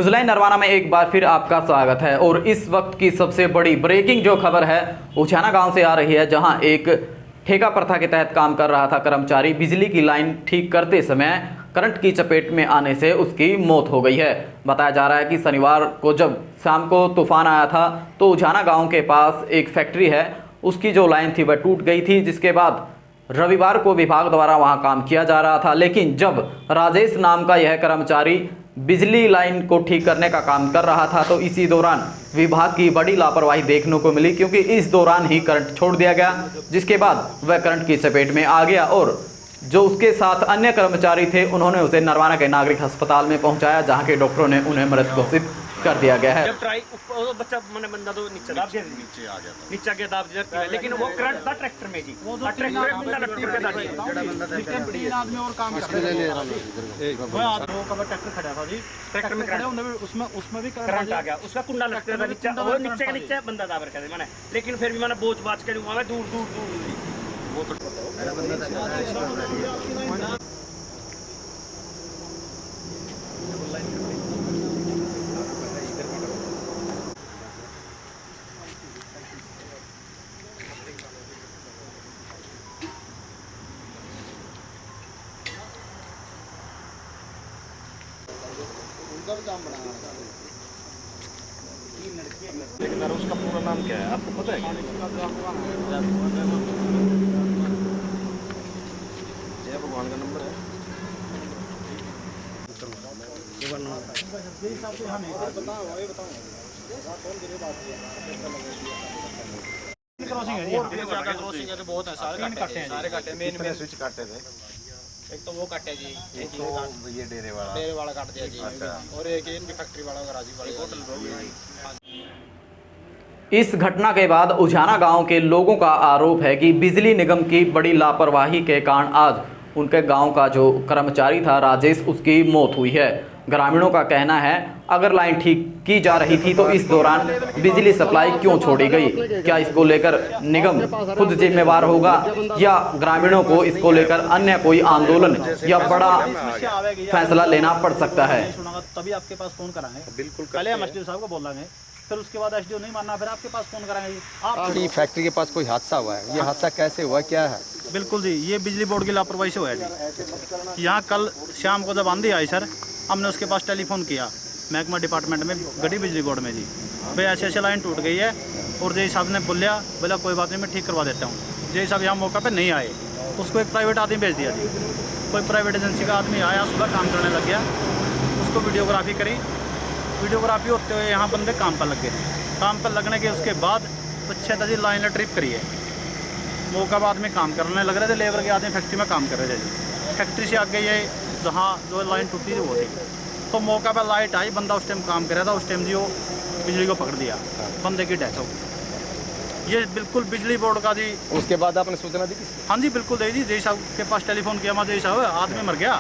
Newsline Narwana में एक बार फिर आपका स्वागत है। और इस वक्त की सबसे बड़ी ब्रेकिंग जो खबर है उछाना गांव से आ रही है, जहां एक ठेका प्रथा के तहत काम कर रहा था कर्मचारी बिजली की लाइन ठीक करते समय करंट की चपेट में आने से उसकी मौत हो गई है। बताया जा रहा है कि शनिवार को जब शाम को तूफान आया था तो उछाना गाँव के पास एक फैक्ट्री है, उसकी जो लाइन थी वह टूट गई थी, जिसके बाद रविवार को विभाग द्वारा वहां काम किया जा रहा था। लेकिन जब राजेश नाम का यह कर्मचारी बिजली लाइन को ठीक करने का काम कर रहा था तो इसी दौरान विभाग की बड़ी लापरवाही देखने को मिली, क्योंकि इस दौरान ही करंट छोड़ दिया गया, जिसके बाद वह करंट की चपेट में आ गया और जो उसके साथ अन्य कर्मचारी थे उन्होंने उसे नरवाना के नागरिक अस्पताल में पहुंचाया, जहां के डॉक्टरों ने उन्हें मृत घोषित कर दिया गया है। जब ट्राई बच्चा मैंने बंदा तो नीचे आ गया दाब दिया, लेकिन वो करंट था ट्रैक्टर में जी, ट्रैक्टर में बंदा लटक के था जी, लेकिन 3 आदमी और काम कर रहे थे। वो आदमी का ट्रैक्टर खड़ा था जी, ट्रैक्टर में खड़ा उसमें भी करंट आ गया, उसका कुंडा लगता था नीचे, और नीचे के नीचे बंदा दाब रखा था मैंने, लेकिन फिर भी मैंने बोझ बाज के वहां दूर दूर दूर वो तो लेकिन उसका पूरा नाम क्या है आपको पता है क्या? जय भगवान का नंबर है। क्रॉसिंग है तो बहुत है, सारे काटे मेन स्विच काटे थे। एक तो वो काटे जी, एक तो ये डेरे वाला काट दिया जी, और एक इनकी फैक्ट्री वाला गराजी वाली होटल। इस घटना के बाद उछाना गांव के लोगों का आरोप है कि बिजली निगम की बड़ी लापरवाही के कारण आज उनके गांव का जो कर्मचारी था राजेश, उसकी मौत हुई है। ग्रामीणों का कहना है अगर लाइन ठीक की जा रही थी तो इस दौरान बिजली सप्लाई क्यों छोड़ी गई? क्या इसको लेकर निगम खुद जिम्मेवार होगा या ग्रामीणों को इसको लेकर अन्य कोई आंदोलन या बड़ा फैसला लेना पड़ सकता है? तभी आपके पास फोन कराएंगे, बिल्कुल पहले हम एसडीओ साहब को बोलेंगे, फिर उसके बाद एसडीओ नहीं मानना फिर आपके पास फोन कराएंगे। आपकी फैक्ट्री के पास कोई हादसा हुआ है, ये हादसा कैसे हुआ, क्या है? बिल्कुल जी, ये बिजली बोर्ड की लापरवाही से हुआ है जी। यहाँ कल शाम को जब आंधी आई सर, हमने उसके पास टेलीफोन किया महकमा डिपार्टमेंट में गढ़ी बिजली बोर्ड में जी, भाई ऐसे लाइन टूट गई है, और जय साहब ने बोला कोई बात नहीं मैं ठीक करवा देता हूँ। जय साहब यहाँ मौका पे नहीं आए, उसको एक प्राइवेट आदमी भेज दिया जी। कोई प्राइवेट एजेंसी का आदमी आया, सुबह काम करने लग गया, उसको वीडियोग्राफी करी, वीडियोग्राफी होते हुए यहाँ बंदे काम पर लग गए। काम पर लगने के उसके बाद 6 जी लाइन ट्रिप करी है, मौका बाद में काम करने लग रहे थे, लेबर के आदमी फैक्ट्री में काम कर रहे थे जी। फैक्ट्री से आगे ये जहाँ जो लाइन टूटी थी वो थी, तो मौका पर लाइट आई, बंदा उस टाइम काम कर रहा था, उस टाइम जी वो बिजली को पकड़ दिया, बंदे की डेथ हो गई। ये बिल्कुल बिजली बोर्ड का जी। उसके बाद आपने सूचना दी? हाँ जी बिल्कुल दी जी, जय साहब के पास टेलीफोन किया, मैं जय साहब आदमी मर गया,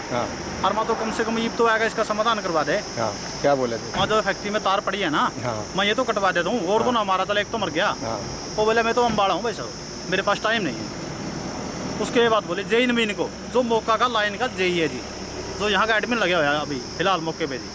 और मैं तो कम से कम ये तो आएगा इसका समाधान करवा दे। क्या बोले थे? मैं जो फैक्ट्री में तार पड़ी है ना, मैं ये तो कटवा देता हूँ, और तो ना हमारा तले एक तो मर गया। वो बोले मैं तो अम्बाड़ा हूँ भाई साहब, मेरे पास टाइम नहीं है। उसके बाद बोले जेई नवीन को, जो मौका का लाइन का जेई है जी, जो यहाँ का एडमिन लगे हुआ है अभी फिलहाल मौके पे जी।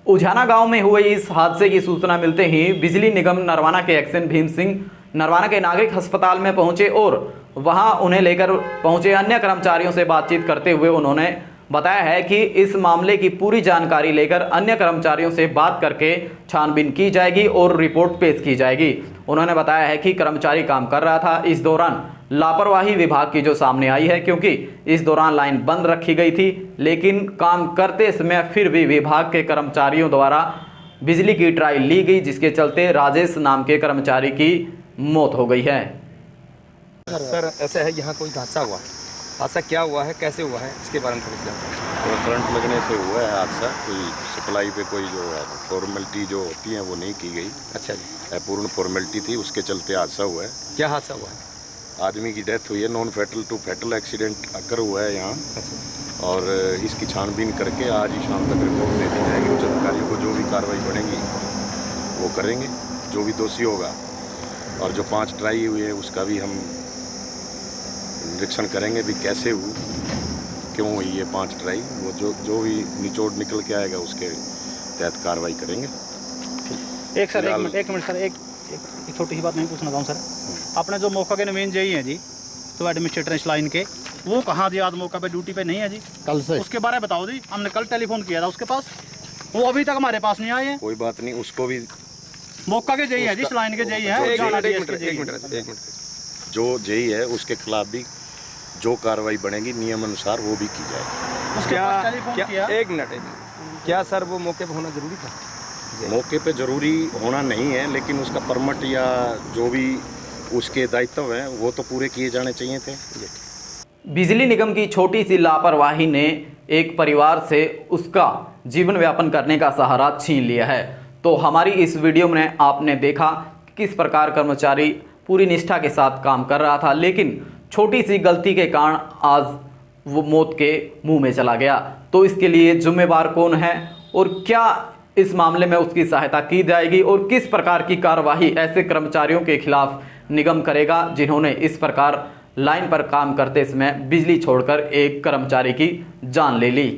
उछाना गांव में हुए इस हादसे की सूचना मिलते ही बिजली निगम नरवाना के एक्शन भीम सिंह नरवाना के नागरिक अस्पताल में पहुंचे और वहां उन्हें लेकर पहुंचे अन्य कर्मचारियों से बातचीत करते हुए उन्होंने बताया है कि इस मामले की पूरी जानकारी लेकर अन्य कर्मचारियों से बात करके छानबीन की जाएगी और रिपोर्ट पेश की जाएगी। उन्होंने बताया है कि कर्मचारी काम कर रहा था, इस दौरान लापरवाही विभाग की जो सामने आई है, क्योंकि इस दौरान लाइन बंद रखी गई थी, लेकिन काम करते समय फिर भी विभाग के कर्मचारियों द्वारा बिजली की ट्राई ली गई, जिसके चलते राजेश नाम के कर्मचारी की मौत हो गई है। सर ऐसा है, यहाँ कोई हादसा हुआ, हादसा क्या हुआ है, कैसे हुआ है, इसके बारे में थोड़ा तो करंट लगने से हुआ है हादसा। कोई सप्लाई पे कोई जो है फॉर्मेलिटी जो होती है वो नहीं की गई। अच्छा जी, पूर्ण फॉर्मेलिटी थी, उसके चलते हादसा हुआ है। क्या हादसा हुआ है? आदमी की डेथ हुई है, non fatal to fatal accident occur हुआ है यहाँ। अच्छा। और इसकी छानबीन करके आज ही शाम तक रिपोर्ट दे दी जाएगी। उच्च अधिकारियों को जो भी कार्रवाई बढ़ेगी वो करेंगे, जो भी दोषी होगा। और जो 5 ट्राई हुए हैं उसका भी हम निरीक्षण करेंगे भी कैसे हुई, क्यों हुई ये 5 ट्राई, वो जो भी निचोड़ निकल के आएगा उसके तहत कार्रवाई करेंगे। एक सर एक मिनट सर, एक छोटी सी बात मैं पूछना चाहूँ सर, अपने जो मौका के नवीन जेई हैं जी, तो एडमिनिस्ट्रेटर इस लाइन के, वो कहाँ जी आज मौका पे ड्यूटी पे नहीं है जी? कल से उसके बारे में बताओ जी। हमने कल टेलीफोन किया था उसके पास, वो अभी तक हमारे पास नहीं आए हैं। कोई बात नहीं, उसको भी मौका के जेई है जी, इस लाइन के जेई है। एक मिनट जो जेई है उसके खिलाफ भी जो कार्रवाई बनेगी नियम अनुसार वो भी की जाएगी। उसके पास टेलीफोन किया। एक मिनट क्या सर वो मौके पे होना जरूरी था? मौके पे जरूरी होना नहीं है, लेकिन उसका परमिट या जो भी उसके दायित्व हैं वो तो पूरे किए जाने चाहिए थे। बिजली निगम की छोटी सी लापरवाही ने एक परिवार से उसका जीवन यापन करने का सहारा छीन लिया है। तो हमारी इस वीडियो में आपने देखा कि किस प्रकार कर्मचारी पूरी निष्ठा के साथ काम कर रहा था, लेकिन छोटी सी गलती के कारण आज वो मौत के मुंह में चला गया। तो इसके लिए जिम्मेवार कौन है और क्या इस मामले में उसकी सहायता की जाएगी और किस प्रकार की कार्यवाही ऐसे कर्मचारियों के खिलाफ निगम करेगा जिन्होंने इस प्रकार लाइन पर काम करते समय बिजली छोड़कर एक कर्मचारी की जान ले ली।